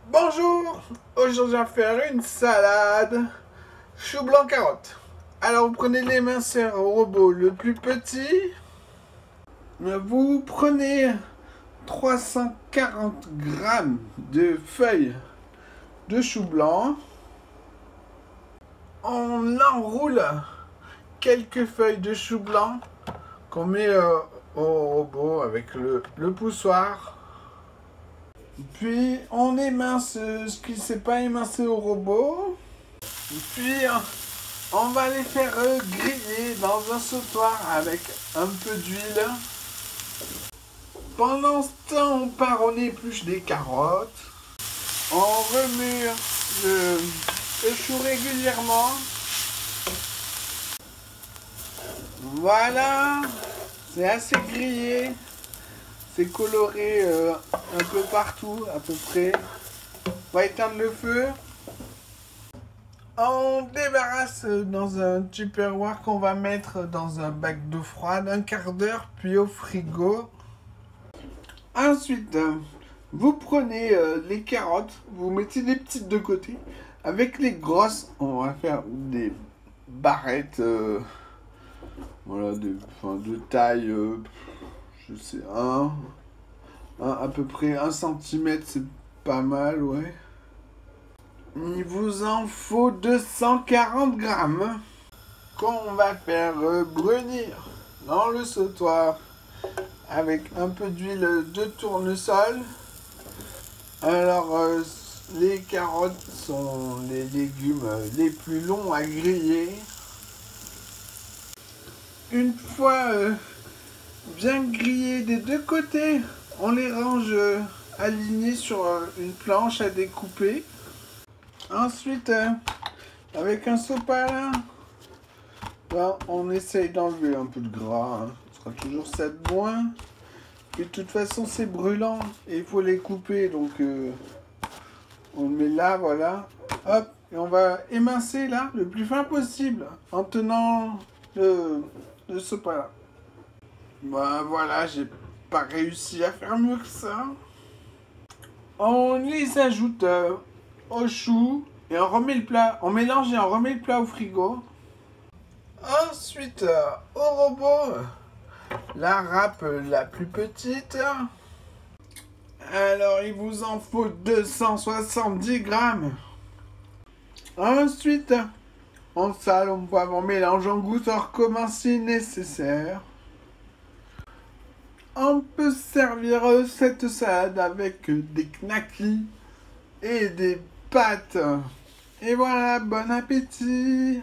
Bonjour, aujourd'hui on va faire une salade chou blanc carotte. Alors vous prenez l'éminceur au robot le plus petit, vous prenez 340 grammes de feuilles de chou blanc, on enroule quelques feuilles de chou blanc qu'on met au robot avec le poussoir. Puis on émince ce qui ne s'est pas émincé au robot. Puis on va les faire griller dans un sautoir avec un peu d'huile. Pendant ce temps, on épluche des carottes. On remue le chou régulièrement. Voilà, c'est assez grillé. C'est coloré un peu partout, à peu près. On va éteindre le feu. On débarrasse dans un tupperware qu'on va mettre dans un bac d'eau froide un quart d'heure, puis au frigo. Ensuite, vous prenez les carottes, vous mettez les petites de côté. Avec les grosses, on va faire des barrettes, voilà, de taille, je sais, à peu près 1 cm, c'est pas mal, ouais. Il vous en faut 240 grammes qu'on va faire brunir dans le sautoir avec un peu d'huile de tournesol. Alors, les carottes sont les légumes les plus longs à griller. Une fois bien grillés des deux côtés, on les range alignés sur une planche à découper. Ensuite, avec un sopalin, on essaye d'enlever un peu de gras, hein. Ce sera toujours ça de moins. Et de toute façon, c'est brûlant et il faut les couper. Donc, on le met là, voilà. Hop, et on va émincer là, le plus fin possible, en tenant le sopalin. Voilà, j'ai pas réussi à faire mieux que ça. On les ajoute au chou et on remet le plat, on mélange et on remet le plat au frigo. Ensuite, au robot, la râpe la plus petite. Alors, il vous en faut 270 grammes. Ensuite, on sale, on poivre, on mélange, on goûte, on recommence si nécessaire. On peut servir cette salade avec des knackis et des pâtes. Et voilà, bon appétit!